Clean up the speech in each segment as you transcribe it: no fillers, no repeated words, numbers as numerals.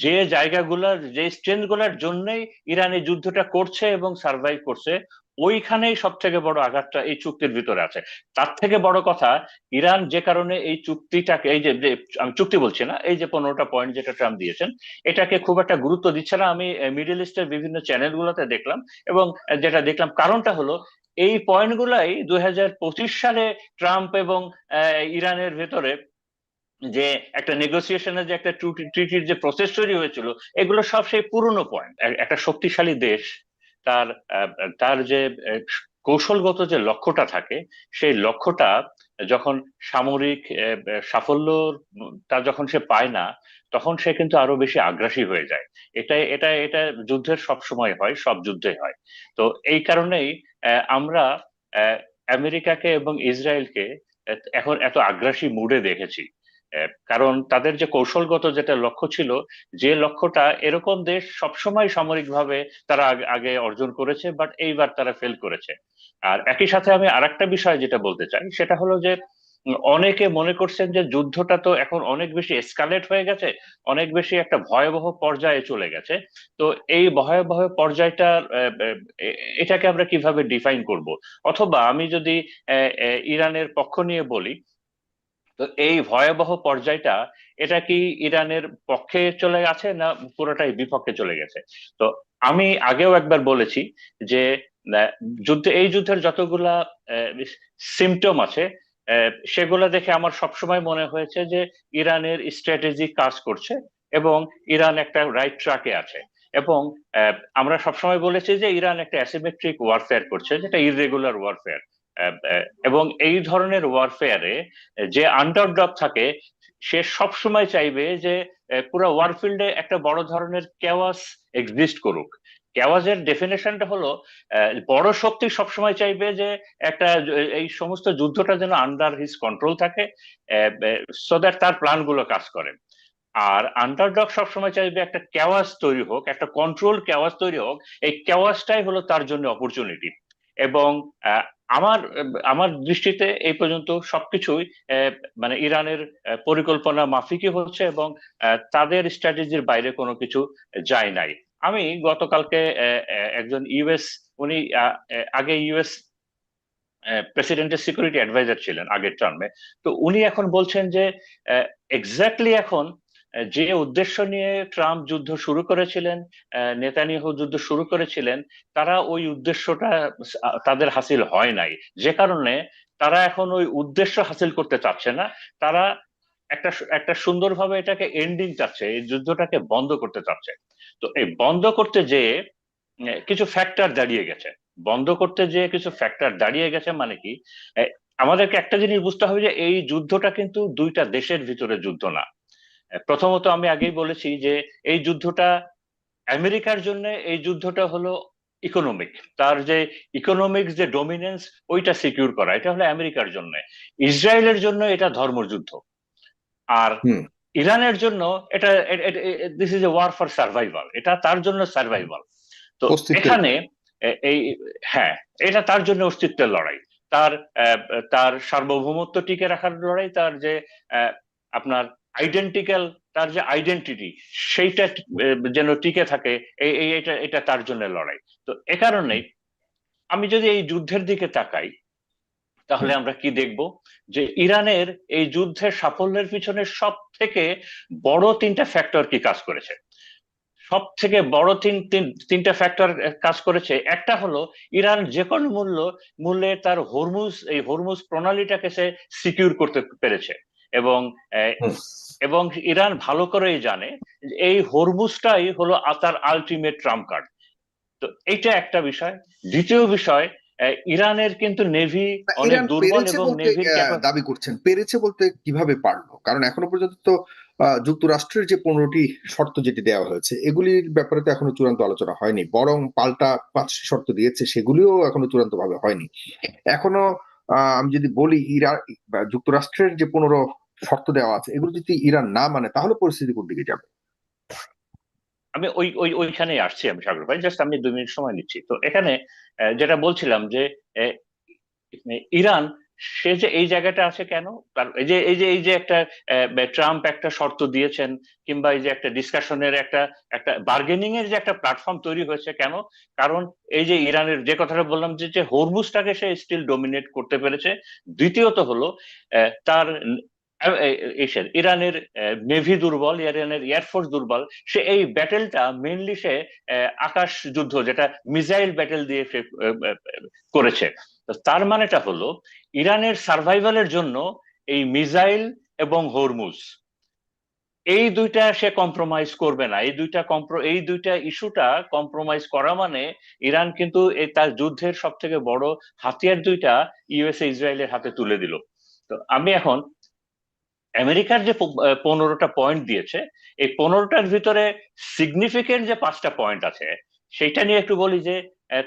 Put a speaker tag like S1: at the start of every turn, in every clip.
S1: যে জায়গাগুলোর যে স্ট্রেংথ গুলার জন্যই ইরান এই যুদ্ধটা করছে এবং সার্ভাইভ করছে, ওইখানেই সব থেকে বড় আঘাতটা এই চুক্তির ভিতরে আছে। তার থেকে বড় কথা, ইরান যে কারণে এই চুক্তিটাকে, এই যে আমি চুক্তি বলছি না, এই যে 15টা পয়েন্ট যেটা ট্রাম্প দিয়েছেন, এটাকে খুব একটা গুরুত্ব দিচ্ছে না। আমি মিডল ইস্টের বিভিন্ন চ্যানেলগুলোতে দেখলাম, এবং যেটা দেখলাম কারণটা হলো এই পয়েন্টগুলাই 2025 সালে ট্রাম্প এবং ইরানের ভেতরে যে একটা নেগোসিয়েশনের যে একটা ট্রিটির যে প্রসেস তৈরি হয়েছিল, এগুলো সব সেই পুরনো পয়েন্ট। একটা শক্তিশালী দেশ তার আহ, তার যে কৌশলগত যে লক্ষ্যটা থাকে, সেই লক্ষ্যটা যখন সামরিক সাফল্য তার যখন সে পায় না, তখন সে কিন্তু আরো বেশি আগ্রাসী হয়ে যায়। এটা যুদ্ধের সব সময় হয়, সব যুদ্ধে হয়। তো এই কারণেই আমরা আহ, আমেরিকাকে এবং ইসরায়েলকে এখন এত আগ্রাসী মুডে দেখেছি। কারণ তাদের যে কৌশলগত যেটা লক্ষ্য ছিল, যে লক্ষ্যটা এরকম দেশ সবসময় সামরিকভাবে তারা আগে অর্জন করেছে, বাট এইবার তারা ফেল করেছে। আর একই সাথে আমি আরেকটা বিষয় যেটা বলতে চাই, সেটা হলো যে অনেকে মনে করছেন যে যুদ্ধটা তো এখন অনেক বেশি এসকালেট হয়ে গেছে, অনেক বেশি একটা ভয়াবহ পর্যায়ে চলে গেছে। তো এই ভয়াবহ পর্যায়টা এটাকে আমরা কিভাবে ডিফাইন করব? অথবা আমি যদি ইরানের পক্ষ নিয়ে বলি, তো এই ভয়াবহ পর্যায়টা এটা কি ইরানের পক্ষে চলে গেছে না পুরোটাই বিপক্ষে চলে গেছে? তো আমি আগেও একবার বলেছি যে আহ, এই যুদ্ধের যতগুলা সিমটম আছে, সেগুলা দেখে আমার সবসময় মনে হয়েছে যে ইরানের স্ট্র্যাটেজি কাজ করছে, এবং ইরান একটা রাইট ট্র্যাকে আছে। এবং আমরা সবসময় বলেছি যে ইরান একটা অ্যাসিমেট্রিক ওয়ারফেয়ার করছে, যেটা ইররেগুলার ওয়ারফেয়ার। এবং এই ধরনের ওয়ারফেয়ারে যে আন্ডারডগ থাকে, সে সব সময় চাইবে যে পুরো ওয়ারফিল্ডে একটা বড় ধরনের কেওয়াস এক্সিস্ট করুক। কেওয়াসের ডেফিনেশনটা হলো বড় শক্তি সবসময় চাইবে যে একটা এই সমস্ত যুদ্ধটা যেন আন্ডার হিজ কন্ট্রোল থাকে, সো দ্যাট তার প্ল্যান গুলো কাজ করে। আর আন্ডারডগ সবসময় চাইবে একটা কেওয়াস তৈরি হোক, একটা কন্ট্রোল কেওয়াস তৈরি হোক। এই কেওয়াসটাই হলো তার জন্য অপরচুনিটি। এবং আহ, আমার আমার দৃষ্টিতে এই পর্যন্ত সবকিছুই আহ, মানে ইরানের পরিকল্পনা মাফিকই হচ্ছে, এবং তাদের স্ট্র্যাটেজির বাইরে কোনো কিছু যায় নাই। আমি গতকালকে একজন ইউএস, উনি আগে ইউএস প্রেসিডেন্টের সিকিউরিটি অ্যাডভাইজার ছিলেন আগের টার্মে। তো উনি এখন বলছেন যে এক্স্যাক্টলি এখন যে উদ্দেশ্য নিয়ে ট্রাম্প যুদ্ধ শুরু করেছিলেন, নেতানিয়াহু যুদ্ধ শুরু করেছিলেন, তারা ওই উদ্দেশ্যটা তাদের হাসিল হয় নাই। যে কারণে তারা এখন ওই উদ্দেশ্য হাসিল করতে চাচ্ছে না। তারা একটা একটা সুন্দরভাবে এটাকে এন্ডিং চাচ্ছে, এই যুদ্ধটাকে বন্ধ করতে চাচ্ছে। তো এই বন্ধ করতে যে কিছু ফ্যাক্টর দাঁড়িয়ে গেছে, বন্ধ করতে যে কিছু ফ্যাক্টর দাঁড়িয়ে গেছে মানে কি, এ, আমাদেরকে একটা জিনিস বুঝতে হবে যে এই যুদ্ধটা কিন্তু দুইটা দেশের ভিতরে যুদ্ধ না। প্রথমত আমি আগেই বলেছি যে এই যুদ্ধটা আমেরিকার জন্য, এই যুদ্ধটা হলো ইকোনমিক। তার যে ইকোনমিক যে ডমিনেন্স, ওইটা সিকিউর করা, এটা হলো আমেরিকার জন্য। ইসরায়েলের জন্য এটা ধর্মযুদ্ধ। আর
S2: হুম।
S1: ইরানের জন্য এটা, this is a war for survival, এটা তার জন্য সার্ভাইভাল। তো
S2: অস্তিত্বের
S1: এখানে
S2: লড়াই।
S1: এই, হ্যাঁ, এটা তার জন্য অস্তিত্বের লড়াই। তার তার সার্বভৌমত্ব টিকে রাখার লড়াই, তার যে আহ, আপনার আইডেন্টিক্যাল, তার যে আইডেন্টিটি, সেইটা যেন টিকে থাকে। এটা এটা তার জন্য লড়াই। তো এ কারণেই আমি যদি এই যুদ্ধের দিকে তাকাই, তাহলে
S2: হুম।
S1: আমরা কি দেখব? যে ইরানের এই যুদ্ধের সাফল্যের পিছনে সব থেকে বড় তিনটা ফ্যাক্টর কি কাজ করেছে। সব থেকে বড় তিনটা ফ্যাক্টর কাজ করেছে। একটা হলো ইরান যে কোনো মূল্যে তার এই হরমুজ প্রণালীটাকে সে সিকিউর করতে পেরেছে। এবং আহ,
S2: হুম।
S1: এবং ইরান ভালো করেই জানে যে এই হরমুজটাই হলো তার আলটিমেট ট্রাম্প কার্ড। তো এইটা একটা বিষয়। দ্বিতীয় বিষয়, ইরানের কিন্তু নেভি
S2: না,
S1: অনেক
S2: ইরান
S1: দুর্বল,
S2: পেরেছে
S1: এবং
S2: বলতে
S1: নেভির
S2: দাবি করছেন, পেরেছে বলতে কিভাবে পারলো? কারণ এখনো পর্যন্ত তো যুক্তরাষ্ট্রের যে 15টি শর্ত যেটি দেওয়া হয়েছে, এগুলির ব্যাপারে তো এখনো চূড়ান্ত আলোচনা হয়নি, বরং পাল্টা 5টি শর্ত দিয়েছে, সেগুলিও এখনো চূড়ান্ত ভাবে হয়নি। এখনো আমি যদি বলি যুক্তরাষ্ট্রের যে 15 শর্ত দেওয়া আছে, এগুলো যদি ইরান না মানে, তাহলে পরিস্থিতি কোন দিকে যাবে?
S1: আমি ওইখানেই আসছি। আমি সাগর ভাই, জাস্ট আমি 2 মিনিট সময় নিচ্ছি। তো এখানে যেটা বলছিলাম যে আহ, ইরান সে যে এই জায়গাটা আছে কেন, তার এই যে একটা ট্রাম্প একটা শর্ত দিয়েছেন, কিংবা এই যে একটা ডিসকাশনের একটা একটা বার্গেনিং এর যে একটা প্ল্যাটফর্ম তৈরি হয়েছে কেন, কারণ এই যে ইরানের যে কথাটা বললাম যে যে হরমুজটাকে সে স্টিল ডোমিনেট করতে পেরেছে। দ্বিতীয়ত হলো তার ইরানের নেভি দুর্বল, ইরানের এয়ারফোর্স দুর্বল। সে এই ব্যাটেলটা মেইনলি সে আকাশ যুদ্ধ, যেটা মিসাইল ব্যাটেল দিয়ে সে করেছে। তো তার মানেটা হলো ইরানের সার্ভাইভালের জন্য এই মিসাইল এবং হরমুজ, এই দুইটা সে কম্প্রোমাইজ করবে না। এই দুইটা ইস্যুটা কম্প্রোমাইজ করা মানে ইরান কিন্তু তার যুদ্ধের সব থেকে বড় হাতিয়ার দুইটা ইউএসএ ইসরায়েলের হাতে তুলে দিল। তো আমি এখন আমেরিকার যে 15টা পয়েন্ট দিয়েছে, এই 15টার ভিতরে সিগনিফিকেন্ট যে 5টা পয়েন্ট আছে সেটা নিয়ে একটু বলি। যে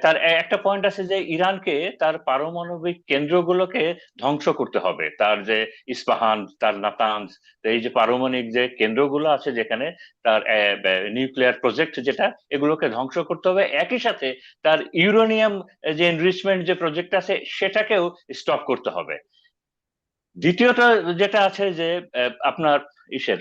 S1: তার একটা পয়েন্ট আছে যে ইরানকে তার পারমাণবিক কেন্দ্রগুলোকে ধ্বংস করতে হবে। তার যে ইস্পাহান, তার নাতানজ, এই যে পারমাণবিক যে কেন্দ্রগুলো আছে যেখানে তার নিউক্লিয়ার প্রজেক্ট যেটা, এগুলোকে ধ্বংস করতে হবে। একই সাথে তার ইউরেনিয়াম যে এনরিচমেন্ট যে প্রজেক্ট আছে সেটাকেও স্টপ করতে হবে। দ্বিতীয়ত যেটা আছে যে আপনার ইসের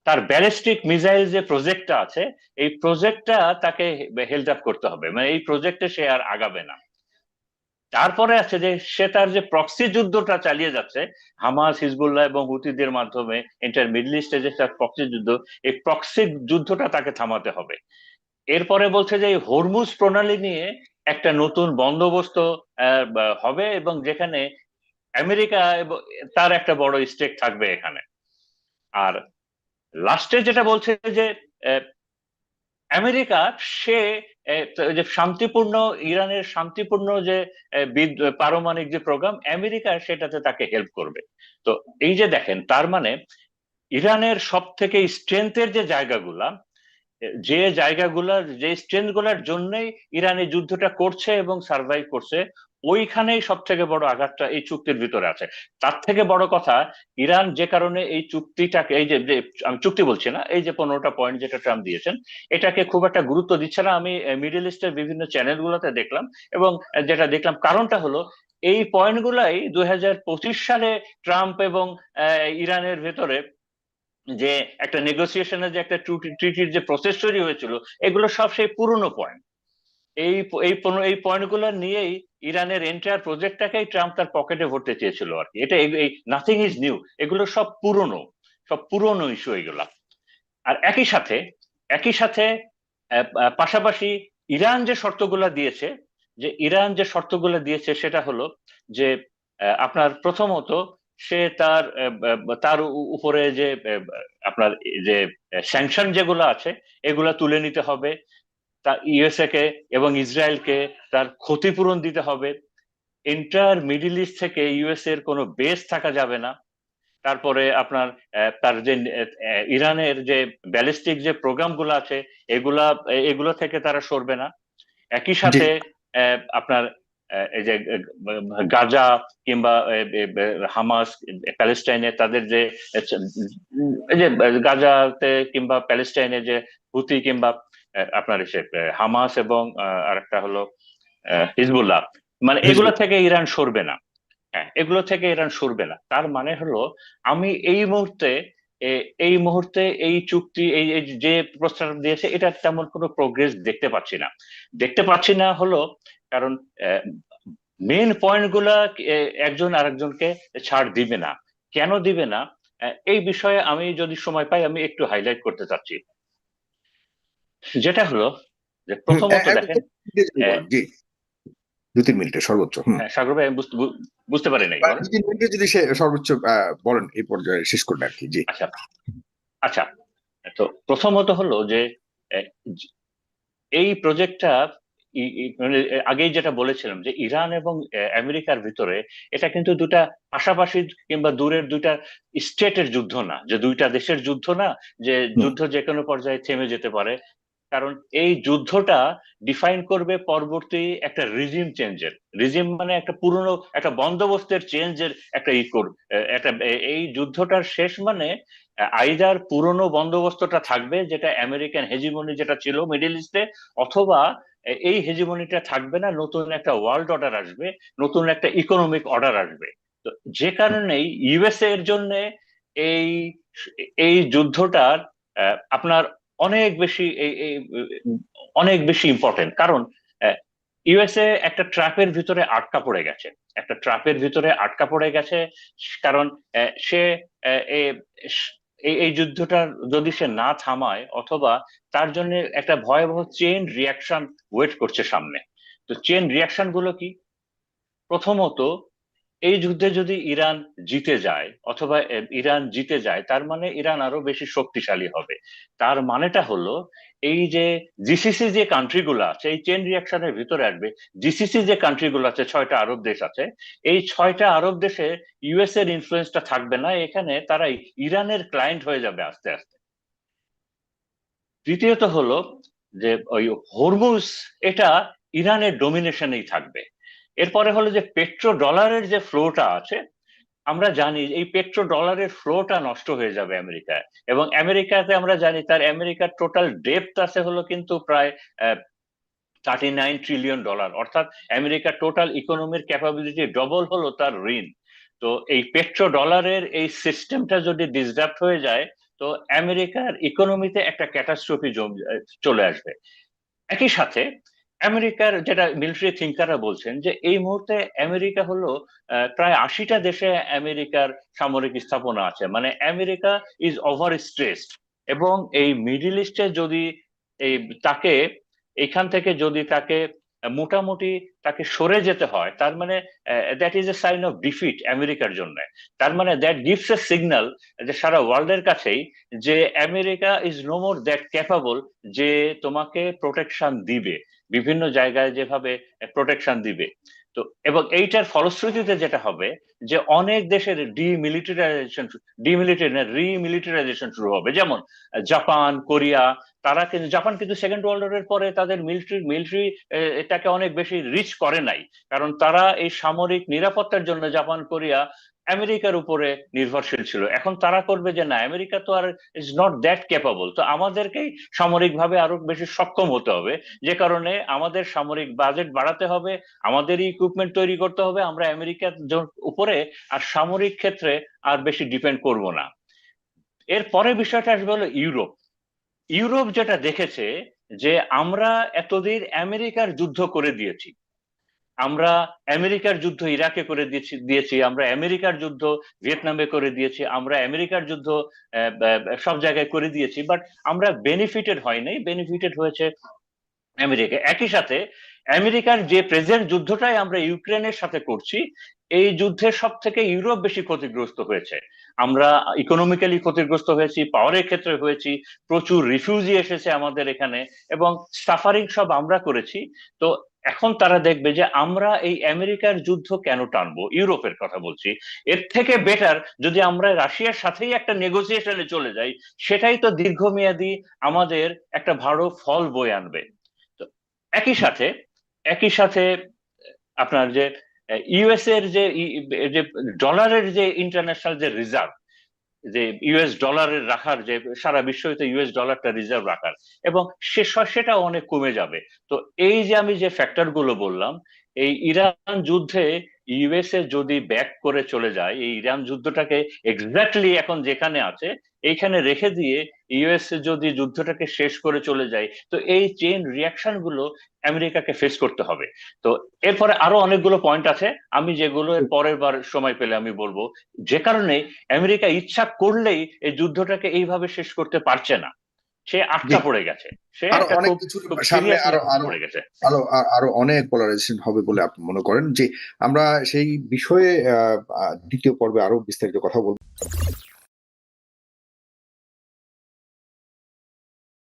S1: তার ব্যালিস্টিক মিসাইল যে প্রজেক্টটা আছে, এই প্রজেক্টটা তাকে হেল্ড আপ করতে হবে, মানে এই প্রজেক্টে সে আর আগাবে না। তারপরে আছে যে সে তার যে প্রক্সি যুদ্ধটা চালিয়ে যাচ্ছে হামাস, হিজবুল্লাহ এবং হুতিদের মাধ্যমে এন্টার মিডল ইস্টে, যে তার প্রক্সি যুদ্ধ, এই প্রক্সি যুদ্ধটা তাকে থামাতে হবে। এরপরে বলছে যে এই হরমুজ প্রণালী নিয়ে একটা নতুন বন্দোবস্ত হবে, এবং যেখানে আমেরিকা এবং তার একটা বড় স্টেক থাকবে এখানে। আর লাস্টে যেটা বলছে যে আহ, আমেরিকা সে যে শান্তিপূর্ণ, ইরানের শান্তিপূর্ণ যে পারমাণবিক যে প্রোগ্রাম, আমেরিকা সেটাতে তাকে হেল্প করবে। তো এই যে দেখেন, তার মানে ইরানের সব থেকে স্ট্রেংথের যে জায়গাগুলা, যে স্ট্রেংথ গুলার জন্যই ইরান এই যুদ্ধটা করছে এবং সার্ভাইভ করছে, ওইখানেই সব থেকে বড় আঘাতটা এই চুক্তির ভিতরে আছে। তার থেকে বড় কথা, ইরান যে কারণে এই চুক্তিটাকে, এই যে আমি চুক্তি বলছি না, এই যে 15টা পয়েন্ট যেটা ট্রাম্প দিয়েছেন, এটাকে খুব একটা গুরুত্ব দিচ্ছে না। আমি মিডল ইস্টের বিভিন্ন চ্যানেলগুলোতে দেখলাম, এবং যেটা দেখলাম কারণটা হলো এই পয়েন্ট গুলাই 2025 সালে ট্রাম্প এবং ইরানের ভেতরে যে একটা নেগোসিয়েশনের যে একটা ট্রিটির যে প্রসেস তৈরি হয়েছিল, এগুলো সব সেই পুরনো পয়েন্ট। এই পয়েন্টগুলো নিয়েই ইরানের এন্টায়ার প্রজেক্টটাকেই ট্রাম্প তার পকেটে ভরতে চেয়েছিল আর কি। এটা এই নাথিং ইজ নিউ, এগুলো সব পুরনো ইস্যু এগুলা। আর একই সাথে পাশাপাশি ইরান যে শর্তগুলো দিয়েছে সেটা হলো যে আপনার প্রথমত সে তার উপরে যে আপনার যে স্যাংশন যেগুলো আছে এগুলা তুলে নিতে হবে। তা ইউএসএ কে এবং ইসরায়েলকে তার ক্ষতিপূরণ দিতে হবে। এন্টায়ার মিডল ইস্ট থেকে ইউএসএ এর কোনো বেস থাকা যাবে না। তারপরে আপনার তার যে ইরানের যে ব্যালিস্টিক যে প্রোগ্রাম গুলো আছে, এগুলা এগুলো থেকে তারা সরবে না। একই
S2: জি।
S1: সাথে আপনার এই যে গাজা কিংবা হামাস, প্যালেস্টাইনে তাদের যে এই যে গাজাতে কিংবা প্যালেস্টাইনে যে হুতি কিংবা আপনার এসে হামাস এবং আরেকটা হলো হিজবুল্লাহ, মানে এগুলো
S2: হিজবুল।
S1: থেকে ইরান সরবে না। হ্যাঁ, এগুলো থেকে ইরান সরবে না। তার মানে হলো আমি এই মুহূর্তে এই চুক্তি, এই যে প্রস্তাব দিয়েছে, এটা তেমন কোনো প্রোগ্রেস দেখতে পাচ্ছি না হলো কারণ মেন পয়েন্ট গুলা একজন আরেকজনকে ছাড় দিবে না। কেন দিবে না, এই বিষয়ে আমি যদি সময় পাই আমি একটু হাইলাইট করতে চাচ্ছি। যেটা হলো যে প্রথমত দেখেন, আহ,
S2: বলেন জি। 2-3 মিনিটে সর্বোচ্চ।
S1: হ্যাঁ সাগর ভাই, আমি বুঝতে পারি নাই, বলেন।
S2: 2-3 মিনিটে যদি সে সর্বোচ্চ বলেন এই পর্যায়ে শেষ করবে আর কি। জি।
S1: আচ্ছা, আচ্ছা। তো প্রথমত হলো যে আহ, এই প্রজেক্টটা মানে আগেই যেটা বলেছিলাম যে ইরান এবং আমেরিকার ভিতরে এটা কিন্তু দুটা পাশাপাশি কিংবা দূরের দুইটা স্টেটের যুদ্ধ না, যে দুইটা দেশের যুদ্ধ না, যে
S2: হুম।
S1: যুদ্ধ যে কোনো পর্যায়ে থেমে যেতে পারে। কারণ এই যুদ্ধটা ডিফাইন করবে পরবর্তী একটা রিজিম মানে একটা পুরনো একটা বন্দোবস্তের চেঞ্জের একটা এই যুদ্ধটার শেষ মানে আইদার পুরনো বন্দোবস্তটা থাকবে, যেটা আমেরিকান হেজিমনি যেটা ছিল মিডল ইস্টে, অথবা এই হেজিমনিটা থাকবে না, নতুন একটা ওয়ার্ল্ড অর্ডার আসবে, নতুন একটা ইকোনমিক অর্ডার আসবে। তো যে কারণেই ইউএসএ এর জন্য এই এই যুদ্ধটার আপনার অনেক বেশি অনেক বেশি ইম্পর্টেন্ট। কারণ ইউএসএ একটা ট্র্যাপের ভিতরে আটকা পড়ে গেছে, একটা ট্র্যাপের ভিতরে আটকা পড়ে গেছে। কারণ সে আহ, এ- এই যুদ্ধটা যদি সে না থামায়, অথবা তার জন্য একটা ভয়াবহ চেইন রিয়াকশন ওয়েট করছে সামনে। তো চেইন রিয়াকশন গুলো কি? প্রথমত, এই যুদ্ধে যদি ইরান জিতে যায়, অথবা ইরান জিতে যায়, তার মানে ইরান আরো বেশি শক্তিশালী হবে। তার মানেটা হলো, এই যে জিসিসি যে কান্ট্রি গুলো আছে এই চেন রিয়াকশনের ভিতরে আসবে। জিসিসি যে কান্ট্রি গুলো আছে, 6টা আরব দেশ আছে, এই 6টা আরব দেশে ইউএস এর ইনফ্লুয়েন্সটা থাকবে না, এখানে তারাই ইরানের ক্লায়েন্ট হয়ে যাবে আস্তে আস্তে। তৃতীয়ত হলো যে ওই হরমুজ, এটা ইরানের ডোমিনেশনেই থাকবে। এরপরে হলো যে পেট্রো ডলারের যে ফ্লোটা আছে, আমরা জানি এই পেট্রো ডলারের ফ্লোটা নষ্ট হয়ে যাবে আমেরিকায়। এবং আমেরিকাতে আমরা জানি তার আমেরিকার টোটাল ডেপ্ট আছে হলো কিন্তু প্রায় 39 ট্রিলিয়ন ডলার, অর্থাৎ আমেরিকার টোটাল ইকোনমির ক্যাপাবিলিটি ডবল হলো তার ঋণ। তো এই পেট্রো ডলারের এই সিস্টেমটা যদি ডিসরাপ্ট হয়ে যায়, তো আমেরিকার ইকোনমিতে একটা ক্যাটাস্ট্রফি চলে আসবে। একই সাথে আমেরিকার যেটা মিলিটারি থিঙ্কাররা বলছেন, যে এই মুহূর্তে আমেরিকা হলো প্রায় 80টা দেশে আমেরিকার সামরিক স্থাপনা আছে, মানে আমেরিকা ইজ ওভার স্ট্রেসড। এবং এই মিডিল ইস্টে যদি এই তাকে এখান থেকে যদি তাকে মোটামুটি তাকে সরে যেতে হয়, তার মানে that is a sign of defeat আমেরিকার জন্য। তার মানে দ্যাট গিভস এ সিগন্যাল যে সারা ওয়ার্ল্ডের কাছেই, যে America is no more that capable যে তোমাকে প্রোটেকশন দিবে, বিভিন্ন জায়গায় যেভাবে প্রোটেকশন দিবে। তো এবং এইটার ফলশ্রুতিতে যেটা হবে, যে অনেক দেশের রিমিলিটারাইজেশন শুরু হবে। যেমন জাপান, কোরিয়া, তারা কিন্তু, জাপান কিন্তু সেকেন্ড ওয়ার্ল্ড ওয়ারের পরে তাদের মিলিটারি এটাকে অনেক বেশি রিচ করে নাই। কারণ তারা এই সামরিক নিরাপত্তার জন্য জাপান, কোরিয়া আমেরিকার উপরে নির্ভরশীল ছিল। এখন তারা করবে যে না, আমেরিকা তো আর ইজ নট দ্যাট ক্যাপাবল, তো আমাদেরকেই সামরিকভাবে আরো বেশি সক্ষম হতে হবে। যে কারণে আমাদের সামরিক বাজেট বাড়াতে হবে, আমাদেরই ইকুইপমেন্ট তৈরি করতে হবে, আমরা আমেরিকার উপরে আর সামরিক ক্ষেত্রে আর বেশি ডিপেন্ড করব না। এর পরে বিষয়টা আসবে হলো ইউরোপ। ইউরোপ যেটা দেখেছে, যে আমরা এতদিন আমেরিকার যুদ্ধ করে দিয়েছি, আমরা আমেরিকার যুদ্ধ ইরাকে করে দিয়েছি, আমরা আমেরিকার যুদ্ধ ভিয়েতনামে করে দিয়েছি, আমরা আমেরিকার যুদ্ধ সব জায়গায় করে দিয়েছি, বাট আমরা বেনিফিটেড হয় নাই, বেনিফিটেড হয়েছে আমেরিকা। একই সাথে আমেরিকার যে প্রেজেন্ট যুদ্ধটাই আমরা ইউক্রেনের সাথে করছি, এই যুদ্ধের সব থেকে ইউরোপ বেশি ক্ষতিগ্রস্ত হয়েছে। আমরা ইকোনমিক্যালি ক্ষতিগ্রস্ত হয়েছি, পাওয়ারের ক্ষেত্রে হয়েছি, প্রচুর রিফিউজি এসেছে আমাদের এখানে, এবং সাফারিং সব আমরা করেছি। তো এখন তারা দেখবে যে আমরা এই আমেরিকার যুদ্ধ কেন টানবো, ইউরোপের কথা বলছি। এর থেকে বেটার যদি আমরা রাশিয়ার সাথেই একটা নেগোসিয়েশনে চলে যাই, সেটাই তো দীর্ঘমেয়াদী আমাদের একটা ভালো ফল বয়ে আনবে। তো একই সাথে একই সাথে আপনার যে ইউএস এর যে ডলারের যে ইন্টারন্যাশনাল যে রিজার্ভ, যে ইউএস ডলারের রাখার, যে সারা বিশ্বতে ইউএস ডলারটা রিজার্ভ রাখার, এবং সেটা অনেক কমে যাবে। তো এই যে আমি যে ফ্যাক্টর গুলো বললাম, এই ইরান যুদ্ধে ইউএসএ যদি ব্যাক করে চলে যায়, এই ইরান যুদ্ধটাকে এক্স্যাক্টলি এখন যেখানে আছে এইখানে রেখে দিয়ে ইউএসএ যদি যুদ্ধটাকে শেষ করে চলে যায়, তো এই চেইন রিয়াকশন গুলো আমেরিকাকে ফেস করতে হবে। তো এরপরে আরো অনেকগুলো পয়েন্ট আছে, আমি যেগুলো এর পরের বার সময় পেলে আমি বলবো। যে কারণে আমেরিকা ইচ্ছা করলেই এই যুদ্ধটাকে এইভাবে শেষ করতে পারছে না, সে
S2: জি,
S1: আটকা পড়ে গেছে, সে
S2: আরো
S1: একটা
S2: অনেক
S1: খুব
S2: কিছু
S1: খুব
S2: সামনে,
S1: সিরিয়াসলি
S2: আরো আরো
S1: পড়ে গেছে।
S2: আরো আরো অনেক পোলারাইজেশন হবে বলে আপনি মনে করেন? যে আমরা সেই বিষয়ে দ্বিতীয় পর্বে আরো বিস্তারিত কথা বলবো।